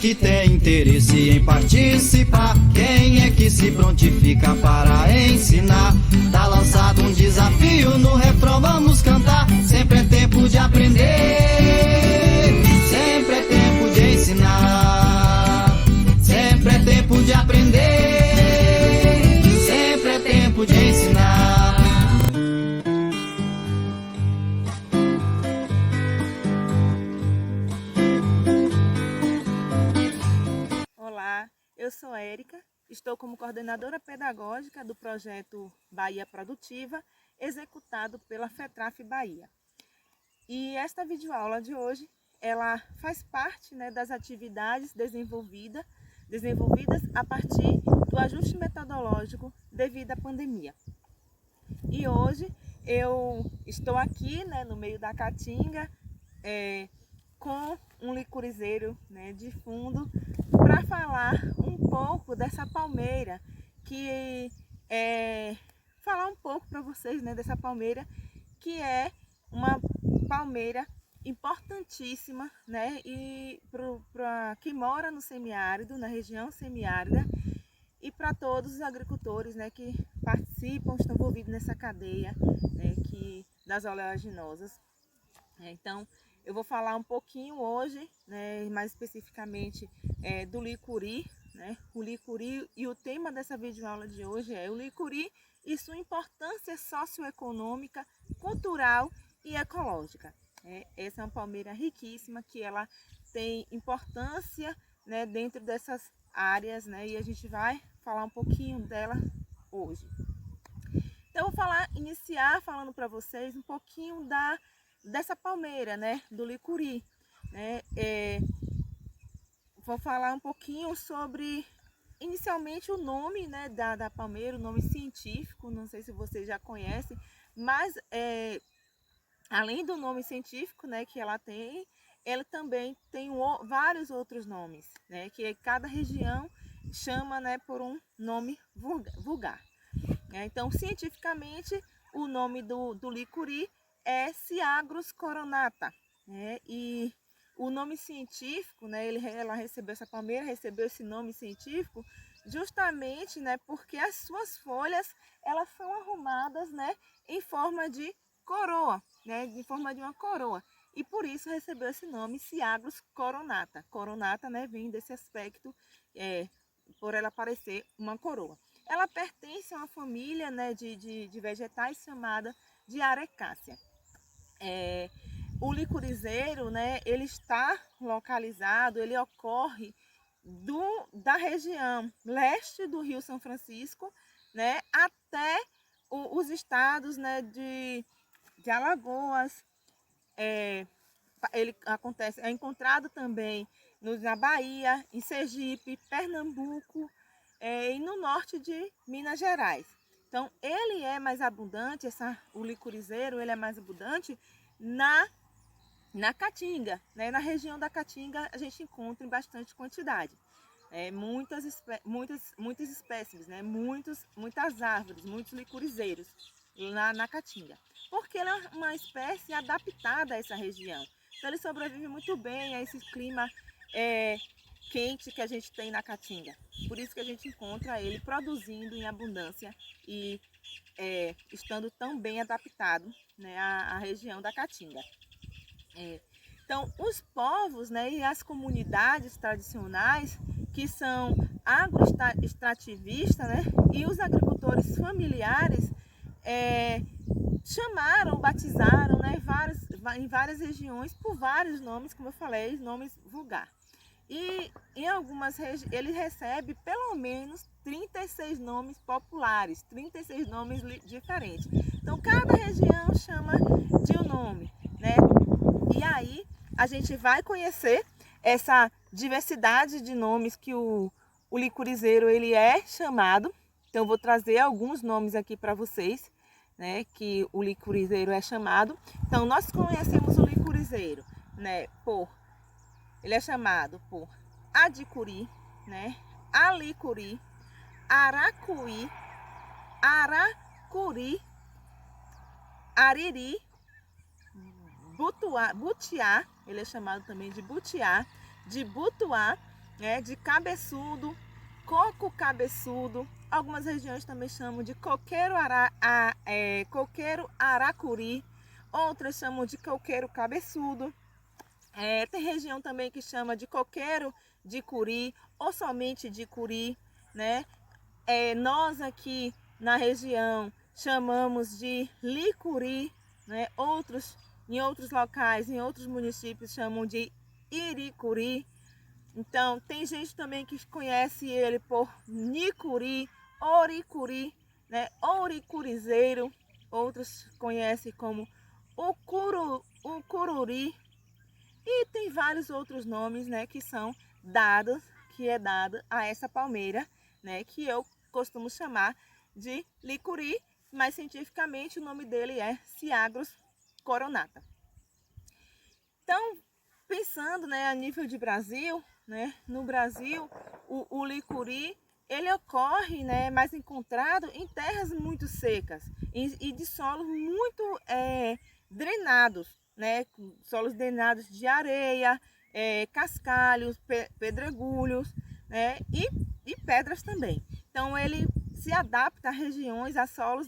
que tem interesse em participar? Quem é que se prontifica para ensinar? Tá lançado um desafio, no refrão vamos cantar. Sempre é tempo de aprender, sempre é tempo de ensinar, sempre é tempo de aprender, sempre é tempo de ensinar. Olá, eu sou Érica, estou como coordenadora pedagógica do projeto Bahia Produtiva, executado pela FETRAF Bahia. E esta videoaula de hoje, ela faz parte, das atividades desenvolvidas a partir do ajuste metodológico devido à pandemia. E hoje eu estou aqui, no meio da Caatinga, com um licurizeiro, de fundo, para falar um pouco dessa palmeira, falar um pouco para vocês, dessa palmeira, que é uma palmeira importantíssima, e que mora no semiárido, na região semiárida, e para todos os agricultores, que participam, estão envolvidos nessa cadeia, das oleaginosas. Então, eu vou falar um pouquinho hoje, mais especificamente do licuri, o licuri, e o tema dessa videoaula de hoje é o licuri e sua importância socioeconômica, cultural e ecológica. Essa é uma palmeira riquíssima, que ela tem importância, dentro dessas áreas, e a gente vai falar um pouquinho dela hoje. Então, eu vou iniciar falando para vocês um pouquinho dessa palmeira, do licuri. Vou falar um pouquinho sobre, inicialmente, o nome, da palmeira, o nome científico. Não sei se vocês já conhecem, mas além do nome científico, que ela também tem vários outros nomes, que cada região chama, por um nome vulgar. Então, cientificamente, o nome do licuri é Ciagrus coronata, e o nome científico, essa palmeira recebeu esse nome científico justamente, porque as suas folhas, elas são arrumadas, em forma de coroa, em forma de uma coroa, e por isso recebeu esse nome Ciagrus coronata. Coronata, vem desse aspecto, por ela parecer uma coroa. Ela pertence a uma família, de vegetais chamada de Arecácea. O licurizeiro, ele está localizado, ele ocorre da região leste do Rio São Francisco, até os estados, de Alagoas. Ele é encontrado também na Bahia, em Sergipe, Pernambuco, e no norte de Minas Gerais. Então, ele é mais abundante, o licurizeiro, ele é mais abundante na Caatinga, na região da Caatinga a gente encontra em bastante quantidade. Muitas espécies, muitas árvores, muitos licurizeiros na Caatinga. Porque ele é uma espécie adaptada a essa região. Então, ele sobrevive muito bem a esse clima quente que a gente tem na Caatinga. Por isso que a gente encontra ele produzindo em abundância e estando tão bem adaptado, à região da Caatinga. Então, os povos, e as comunidades tradicionais, que são agroextrativistas, e os agricultores familiares, batizaram, em várias regiões por vários nomes, como eu falei, nomes vulgar. E em algumas regiões ele recebe pelo menos 36 nomes populares, 36 nomes diferentes. Então, cada região chama de um nome, E aí a gente vai conhecer essa diversidade de nomes que o licurizeiro ele é chamado. Então, eu vou trazer alguns nomes aqui para vocês, que o licurizeiro é chamado. Então, nós conhecemos o licurizeiro, ele é chamado por adicuri, alicuri, aracuí, aracuri, ariri, butiá, ele é chamado também de butiá, de butuá, né, de cabeçudo, coco cabeçudo. Algumas regiões também chamam de coqueiro aracuri, outras chamam de coqueiro cabeçudo. Tem região também que chama de coqueiro de curi ou somente de curi, né? Nós aqui na região chamamos de licuri, né? Em outros locais, em outros municípios chamam de iricuri. Então, tem gente também que conhece ele por nicuri, oricuri, né? Ouricurizeiro. Outros conhecem como o cururi. E tem vários outros nomes, né, que é dado a essa palmeira, né, que eu costumo chamar de licuri, mas cientificamente o nome dele é Ciagros coronata. Então, pensando, né, a nível de Brasil, né, no Brasil, o licuri, ele ocorre, né, mais encontrado em terras muito secas e de solos muito drenados, né, solos drenados de areia, cascalhos, pedregulhos, né, e pedras também. Então, ele se adapta a regiões, a solos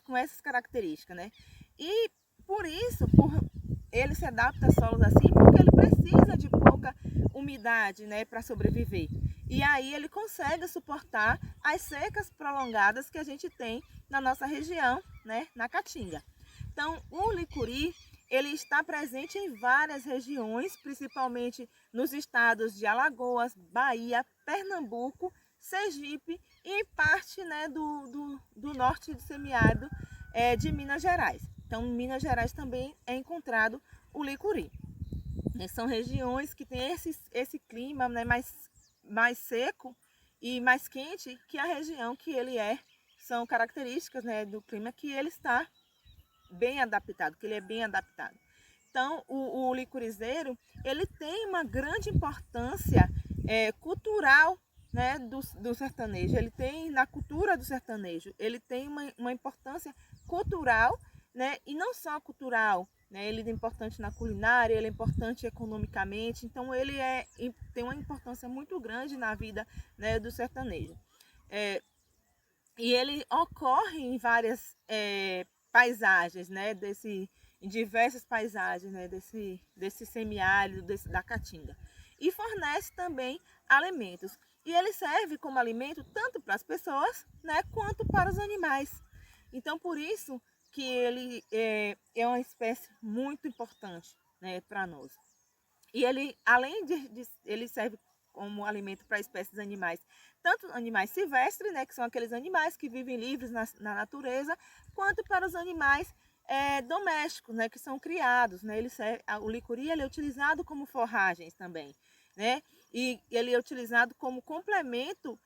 com essas características, né? E por isso, ele se adapta a solos assim porque ele precisa de pouca umidade, né, para sobreviver. E aí ele consegue suportar as secas prolongadas que a gente tem na nossa região, né, na Caatinga. Então, o licuri, ele está presente em várias regiões, principalmente nos estados de Alagoas, Bahia, Pernambuco, Sergipe e parte, né, do norte do semiárido de Minas Gerais. Então, em Minas Gerais também é encontrado o licuri. São regiões que têm esse clima, né, mais seco e mais quente que a região que ele é. São características, né, do clima que ele está bem adaptado, que ele é bem adaptado. Então, o licurizeiro, ele tem uma grande importância cultural, né, do sertanejo. Ele tem na cultura do sertanejo, ele tem uma importância cultural, né, e não só cultural, né, ele é importante na culinária, ele é importante economicamente, então ele tem uma importância muito grande na vida, né, do sertanejo. E ele ocorre em várias paisagens, né, em diversas paisagens, né, desse semiárido, da Caatinga. E fornece também alimentos. E ele serve como alimento tanto para as pessoas, né, quanto para os animais. Então, por isso que ele é uma espécie muito importante, né, para nós. E ele, além ele serve como alimento para espécies animais, tanto animais silvestres, né, que são aqueles animais que vivem livres na natureza, quanto para os animais domésticos, né, que são criados, né. O licuri, ele é utilizado como forragens também, né, e ele é utilizado como complemento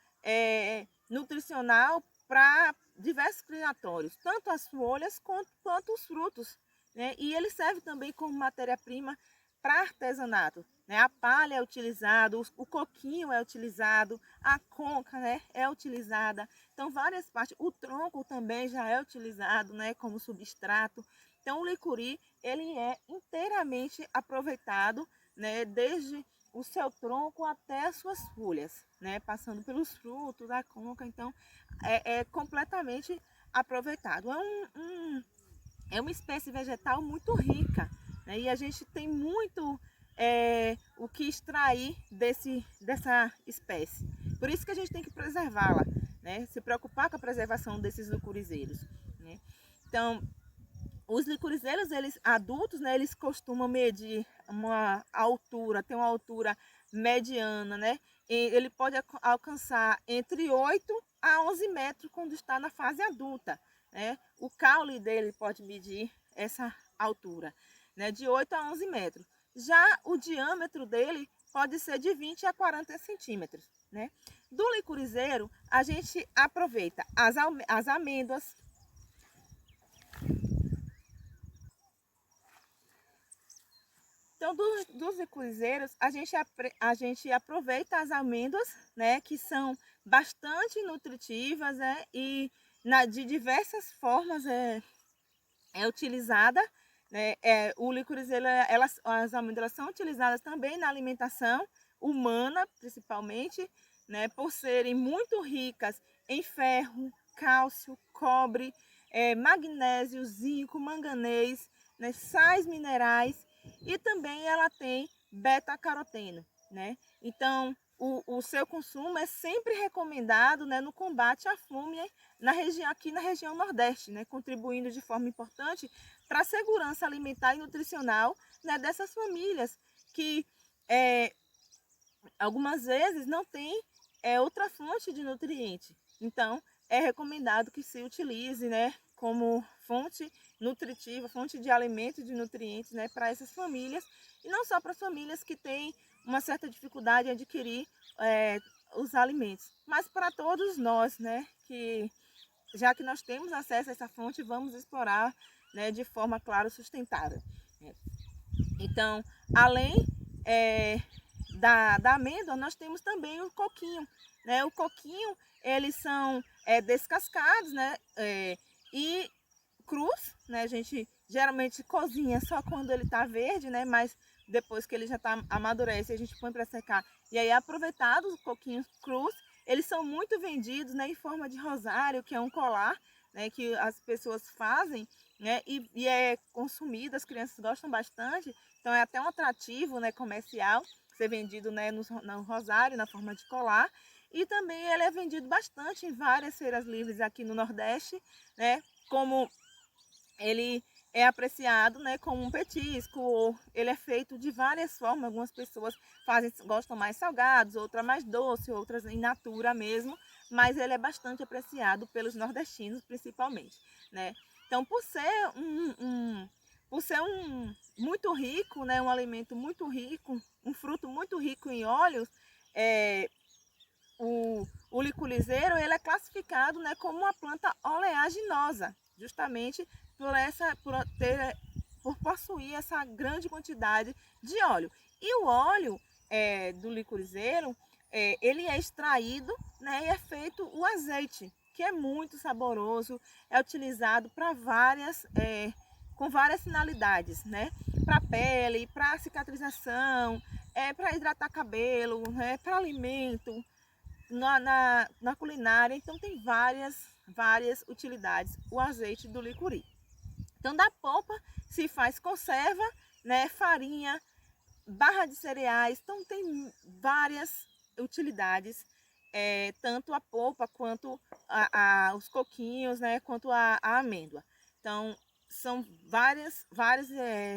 nutricional para diversos criatórios, tanto as folhas quanto os frutos, né, e ele serve também como matéria-prima para artesanato, né? A palha é utilizada, o coquinho é utilizado, a conca, né, é utilizada. Então, várias partes. O tronco também já é utilizado, né, como substrato. Então, o licuri, ele é inteiramente aproveitado, né, desde o seu tronco até as suas folhas, né, passando pelos frutos, a conca. Então, é completamente aproveitado. É uma espécie vegetal muito rica, né? E a gente tem muito o que extrair dessa espécie. Por isso que a gente tem que preservá-la, né? Se preocupar com a preservação desses licurizeiros, né? Então, os licurizeiros, eles adultos, né, eles costumam medir tem uma altura mediana, né? E ele pode alcançar entre 8 a 11 metros quando está na fase adulta, né? O caule dele pode medir essa altura, né, de 8 a 11 metros. Já o diâmetro dele pode ser de 20 a 40 centímetros, né? Do licurizeiro, a gente aproveita as amêndoas. Então, dos licurizeiros, a gente aproveita as amêndoas, né, que são bastante nutritivas, né, e de diversas formas é utilizada, né, o licorizeiro, as amêndoas são utilizadas também na alimentação, humana, principalmente, né, por serem muito ricas em ferro, cálcio, cobre, magnésio, zinco, manganês, né, sais minerais, e também ela tem beta-caroteno, né? Então, o seu consumo é sempre recomendado, né, no combate à fome aqui na região Nordeste, né, contribuindo de forma importante para a segurança alimentar e nutricional, né, dessas famílias que algumas vezes não tem outra fonte de nutriente. Então, é recomendado que se utilize, né, como fonte nutritiva, fonte de alimento e de nutrientes, né, para essas famílias, e não só para as famílias que têm uma certa dificuldade em adquirir os alimentos, mas para todos nós, né, que já que nós temos acesso a essa fonte, vamos explorar, né, de forma, claro, sustentável. Então, além da amêndoa, nós temos também o coquinho, né? O coquinho, eles são descascados, né? E crus, né? A gente geralmente cozinha só quando ele está verde, né? Mas depois que ele já está amadurece, a gente põe para secar. E aí, aproveitados os coquinhos crus, eles são muito vendidos, né? Em forma de rosário, que é um colar, né? Que as pessoas fazem, né? E é consumido, as crianças gostam bastante. Então, é até um atrativo, né? Comercial, ser vendido, né, no rosário, na forma de colar. E também ele é vendido bastante em várias feiras livres aqui no Nordeste, né, como ele é apreciado, né, como um petisco. Ele é feito de várias formas. Algumas pessoas gostam mais salgados, outras mais doce, outras in natura mesmo, mas ele é bastante apreciado pelos nordestinos principalmente, né. Então, por ser muito rico, né, um alimento muito rico, um fruto muito rico em óleos, o licorizeiro, ele é classificado, né, como uma planta oleaginosa, justamente por possuir essa grande quantidade de óleo. E o óleo do licorizeiro, ele é extraído, né, e é feito o azeite, que é muito saboroso, é utilizado para com várias finalidades, né? Para pele, para cicatrização, para hidratar cabelo, né? Para alimento, na culinária. Então tem várias utilidades o azeite do licuri. Então da polpa se faz conserva, né? Farinha, barra de cereais. Então tem várias utilidades, tanto a polpa quanto os coquinhos, né? Quanto a amêndoa. Então são várias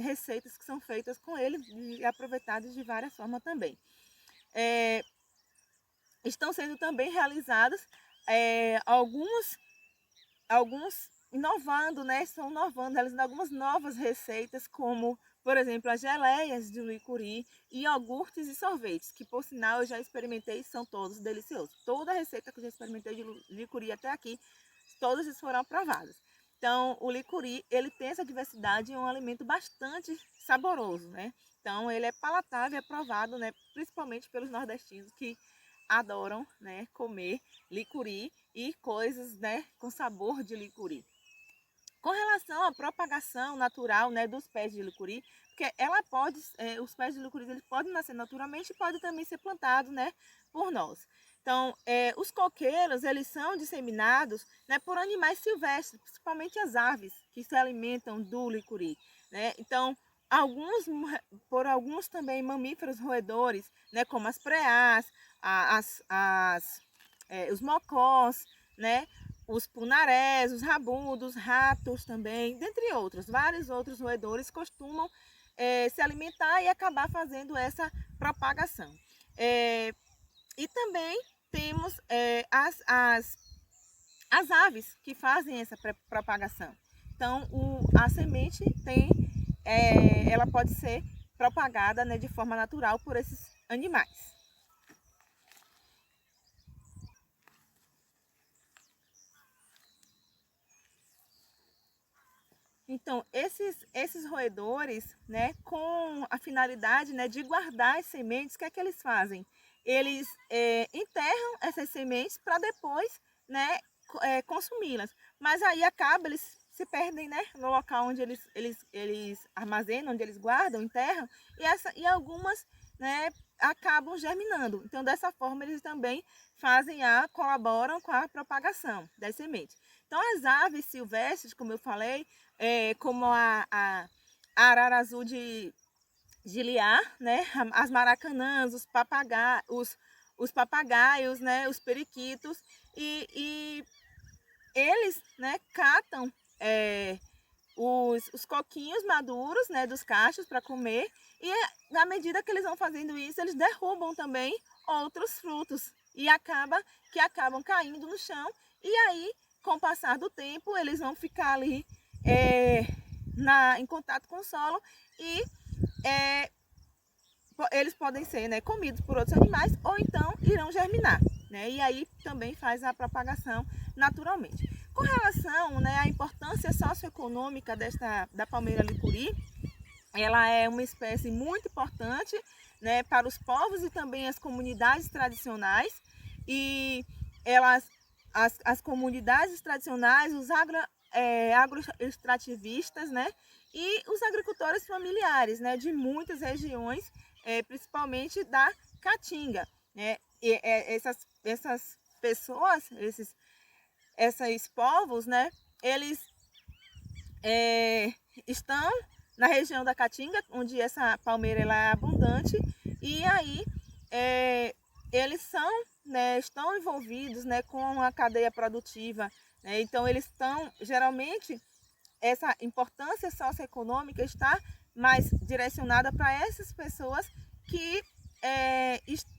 receitas que são feitas com ele e aproveitadas de várias formas também. Estão sendo também realizadas alguns inovando, né? Estão inovando, realizando algumas novas receitas, como, por exemplo, as geleias de licuri e iogurtes e sorvetes, que, por sinal, eu já experimentei e são todos deliciosos. Toda a receita que eu já experimentei de licuri até aqui, todas foram aprovadas. Então, o licuri, ele tem essa diversidade e é um alimento bastante saboroso, né? Então, ele é palatável e aprovado, né? Principalmente pelos nordestinos que adoram, né, comer licuri e coisas, né, com sabor de licuri. Com relação à propagação natural, né, dos pés de licuri, porque os pés de licuri eles podem nascer naturalmente e podem também ser plantados, né, por nós. Então, os coqueiros, eles são disseminados, né, por animais silvestres, principalmente as aves, que se alimentam do licuri, né? Então, por alguns também mamíferos roedores, né, como as preás, os mocós, né, os punarés, os rabudos, ratos também, dentre outros. Vários outros roedores costumam se alimentar e acabar fazendo essa propagação. E também temos as aves que fazem essa propagação. Então, a semente ela pode ser propagada, né, de forma natural por esses animais. Então, esses roedores, né, com a finalidade, né, de guardar as sementes, o que é que eles fazem? Eles enterram essas sementes para depois, né, consumi-las. Mas aí eles se perdem, né, no local onde eles armazenam, onde eles guardam, enterram, e algumas né, acabam germinando. Então, dessa forma, eles também colaboram com a propagação das sementes. Então, as aves silvestres, como eu falei, como a arara azul de Liar, né, as maracanãs, os papagaios, né, os periquitos, e eles, né, catam os coquinhos maduros, né, dos cachos para comer, e na medida que eles vão fazendo isso, eles derrubam também outros frutos e acabam caindo no chão, e aí, com o passar do tempo, eles vão ficar ali em contato com o solo e eles podem ser, né, comidos por outros animais ou então irão germinar, né, e aí também faz a propagação naturalmente. Com relação, né, à importância socioeconômica da palmeira licuri, ela é uma espécie muito importante, né, para os povos e também as comunidades tradicionais, e as comunidades tradicionais, os agroextrativistas, né, e os agricultores familiares, né, de muitas regiões, principalmente da Caatinga, né, e essas pessoas, esses povos, né, eles estão na região da Caatinga, onde essa palmeira ela é abundante, e aí eles estão envolvidos, né, com a cadeia produtiva, né, então eles estão, geralmente, essa importância socioeconômica está mais direcionada para essas pessoas que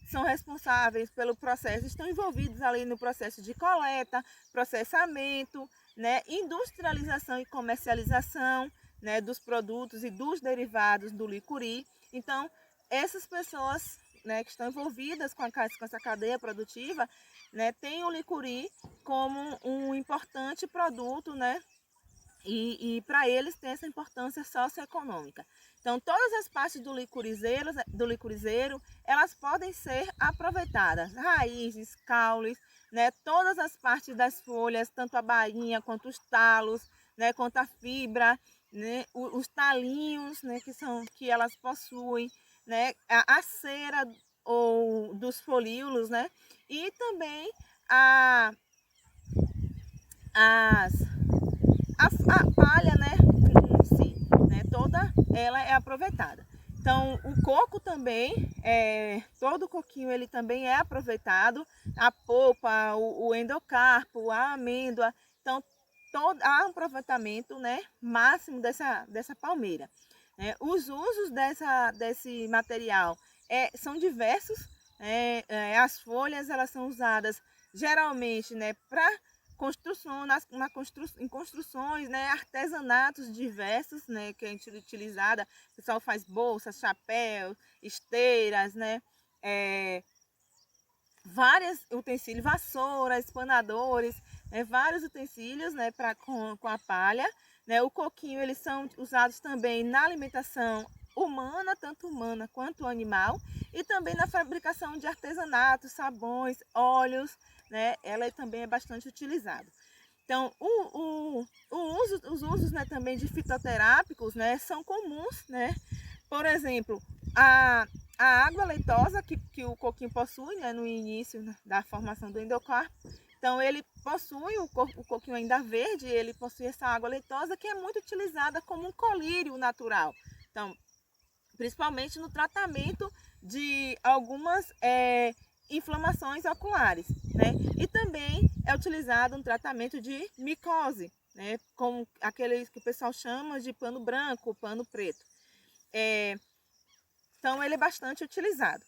são responsáveis pelo processo, estão envolvidos ali no processo de coleta, processamento, né, industrialização e comercialização, né, dos produtos e dos derivados do licuri. Então, essas pessoas, né, que estão envolvidas com essa cadeia produtiva, né, têm o licuri como um importante produto, né, e para eles tem essa importância socioeconômica. Então, todas as partes do licurizeiro, elas podem ser aproveitadas, raízes, caules, né, todas as partes das folhas, tanto a bainha quanto os talos, né, quanto a fibra, né, os talinhos, né, que elas possuem, né, a cera ou dos folíolos, né, e também a palha, né, em si, né, toda ela é aproveitada. Então, o coco também, todo o coquinho ele também é aproveitado, a polpa, o endocarpo, a amêndoa, então há um aproveitamento, né, máximo dessa palmeira. Os usos desse material são diversos, as folhas elas são usadas geralmente, né, para em construções, né, artesanatos diversos, né, que a gente utilizada, o pessoal faz bolsas, chapéus, esteiras, né, vários utensílios, vassouras, espanadores, né, vários utensílios, né, com a palha, né, o coquinho eles são usados também na alimentação humana, tanto humana quanto animal, e também na fabricação de artesanatos, sabões, óleos, né, ela também é bastante utilizada. Então, os usos, né, também de fitoterápicos, né, são comuns, né, por exemplo, a água leitosa que o coquinho possui, né, no início da formação do endocarpo. Então, ele possui, o coquinho ainda verde, ele possui essa água leitosa que é muito utilizada como um colírio natural. Então, principalmente no tratamento de algumas inflamações oculares, né? E também é utilizado um tratamento de micose, né? Com aquele que o pessoal chama de pano branco, pano preto. Então, ele é bastante utilizado.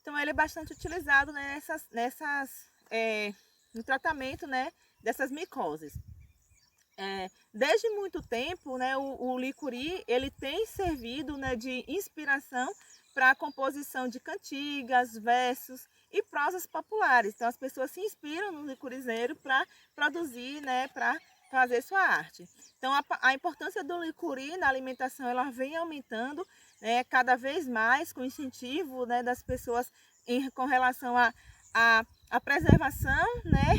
Então, ele é bastante utilizado no tratamento, né, dessas micoses. Desde muito tempo, né, o licuri ele tem servido, né, de inspiração para a composição de cantigas, versos e prosas populares. Então, as pessoas se inspiram no licurizeiro para produzir, né, para fazer sua arte. Então, a importância do licuri na alimentação ela vem aumentando, né, cada vez mais com incentivo, né, das pessoas com relação a preservação, né,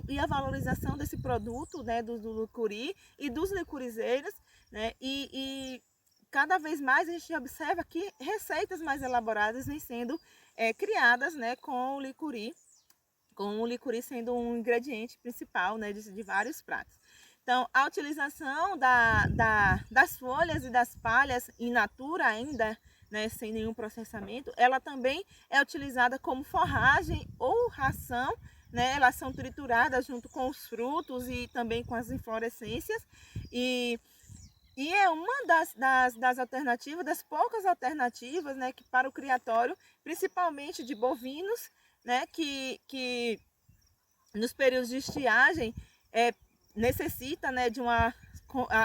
e a valorização desse produto, né, do licuri e dos licurizeiros, né? E cada vez mais a gente observa que receitas mais elaboradas vêm sendo criadas, né, com o licuri sendo um ingrediente principal, né, de vários pratos. Então, a utilização das folhas e das palhas in natura ainda, né, sem nenhum processamento, ela também é utilizada como forragem ou ração, né? Elas são trituradas junto com os frutos e também com as inflorescências e é uma das alternativas, das poucas alternativas, né, que para o criatório, principalmente de bovinos, né, que nos períodos de estiagem necessita, né, de uma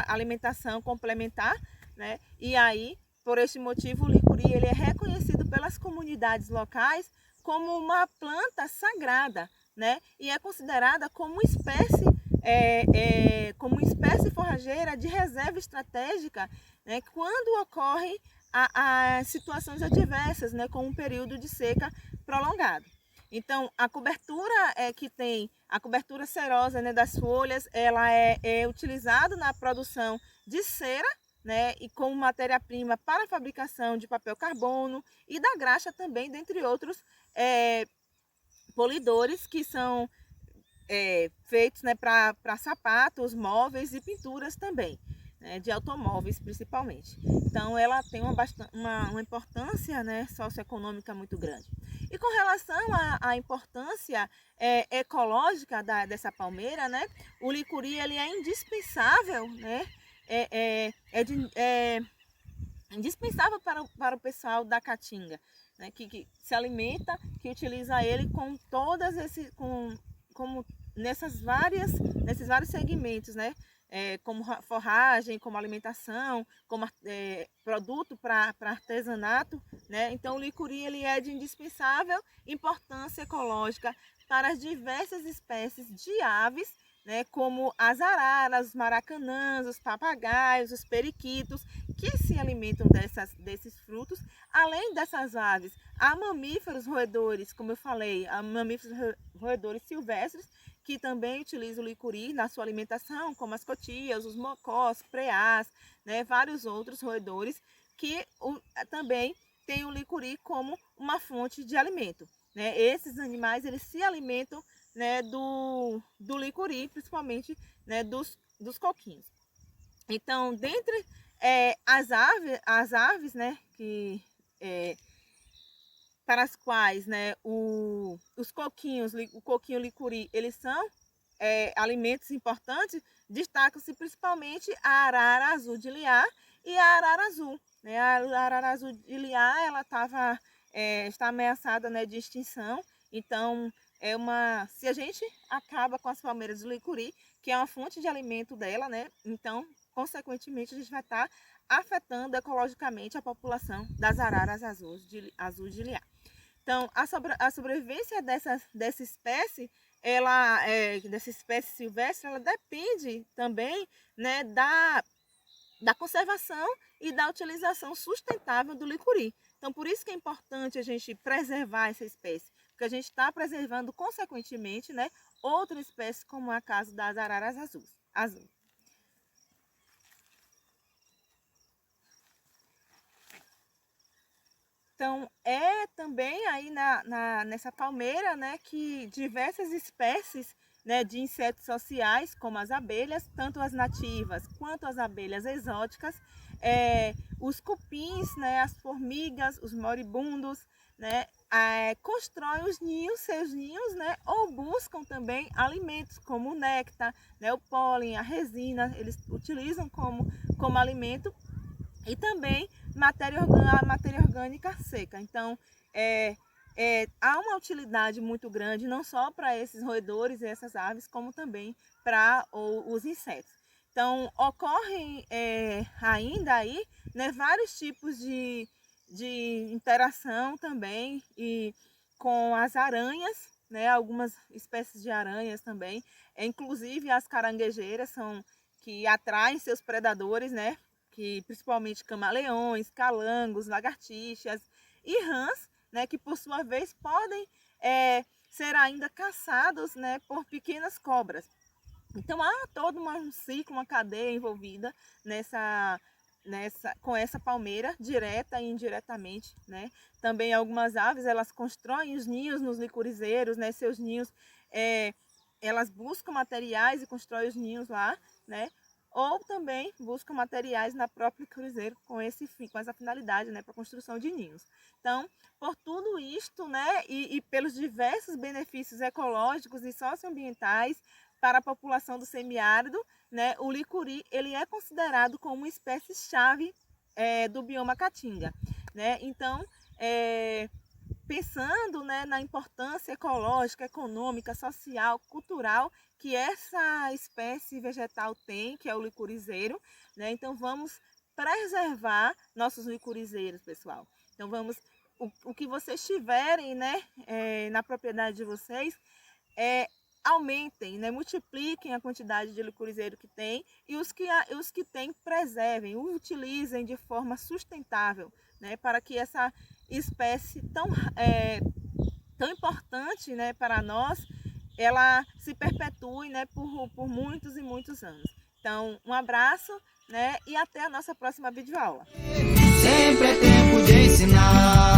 alimentação complementar, né, e aí, por este motivo, o licuri ele é reconhecido pelas comunidades locais como uma planta sagrada, né, e é considerada como como espécie forrageira de reserva estratégica, né, quando ocorrem as situações adversas, né, com um período de seca prolongado. Então, a cobertura que tem, a cobertura cerosa, né, das folhas, ela é utilizada na produção de cera, né, e como matéria-prima para a fabricação de papel carbono e da graxa também, dentre outros polidores que são feitos, né, para sapatos, móveis e pinturas também, né, de automóveis principalmente. Então ela tem uma importância, né, socioeconômica muito grande. E com relação à importância ecológica dessa palmeira, né, o licuri ele é indispensável, né, indispensável para o pessoal da Caatinga, né, que se alimenta, que utiliza ele com todas como nesses vários segmentos, né? Como forragem, como alimentação, como produto para artesanato, né? Então o licuri ele é de indispensável importância ecológica para as diversas espécies de aves, né? Como as araras, os maracanãs, os papagaios, os periquitos, que se alimentam desses frutos. Além dessas aves, há mamíferos roedores, como eu falei, há mamíferos roedores silvestres, que também utilizam o licuri na sua alimentação, como as cotias, os mocós, preás, né, vários outros roedores que também têm o licuri como uma fonte de alimento. Né? Esses animais eles se alimentam, né, do licuri, principalmente, né, dos coquinhos. Então, dentre as aves, né, que para as quais, né, os coquinhos, o coquinho licuri, eles são alimentos importantes, destacam-se principalmente a arara azul de Liá e a arara azul. Né? A arara azul de Liá, ela está ameaçada, né, de extinção, então se a gente acaba com as palmeiras do licuri, que é uma fonte de alimento dela, né, então, consequentemente, a gente vai estar afetando ecologicamente a população das araras azul de Liá. Então, a sobrevivência dessa espécie, dessa espécie silvestre, ela depende também, né, da conservação e da utilização sustentável do licuri. Então, por isso que é importante a gente preservar essa espécie, porque a gente está preservando, consequentemente, né, outra espécie, como é o caso das araras azul. Então, é também aí nessa palmeira, né, que diversas espécies, né, de insetos sociais, como as abelhas, tanto as nativas quanto as abelhas exóticas, os cupins, né, as formigas, os moribundos, né, constroem seus ninhos, né, ou buscam também alimentos como o néctar, né, o pólen, a resina, eles utilizam como alimento e também a matéria orgânica seca. Então, há uma utilidade muito grande, não só para esses roedores e essas aves, como também para os insetos. Então, ocorrem ainda aí, né, vários tipos de interação também e com as aranhas, né, algumas espécies de aranhas também, inclusive as caranguejeiras que atraem seus predadores, né, que principalmente camaleões, calangos, lagartixas e rãs, né, que por sua vez podem ser ainda caçados, né, por pequenas cobras. Então há todo um ciclo, uma cadeia envolvida com essa palmeira, direta e indiretamente, né? Também algumas aves, elas constroem os ninhos nos licurizeiros, né? Seus ninhos, elas buscam materiais e constroem os ninhos lá, né? Ou também buscam materiais na própria licurizeiro com esse fim, com essa finalidade, né? Para a construção de ninhos. Então, por tudo isto, né? E pelos diversos benefícios ecológicos e socioambientais para a população do semiárido, né, o licuri ele é considerado como uma espécie-chave do bioma caatinga, né? Então, pensando, né, na importância ecológica, econômica, social, cultural que essa espécie vegetal tem, que é o licurizeiro, né? Então, vamos preservar nossos licurizeiros, pessoal. Então, o que vocês tiverem, né, na propriedade de vocês, aumentem, né, multipliquem a quantidade de licurizeiro que tem e os que têm preservem, utilizem de forma sustentável, né, para que essa espécie tão importante, né, para nós, ela se perpetue, né, por muitos e muitos anos. Então, um abraço, né, e até a nossa próxima videoaula. Sempre é tempo de ensinar.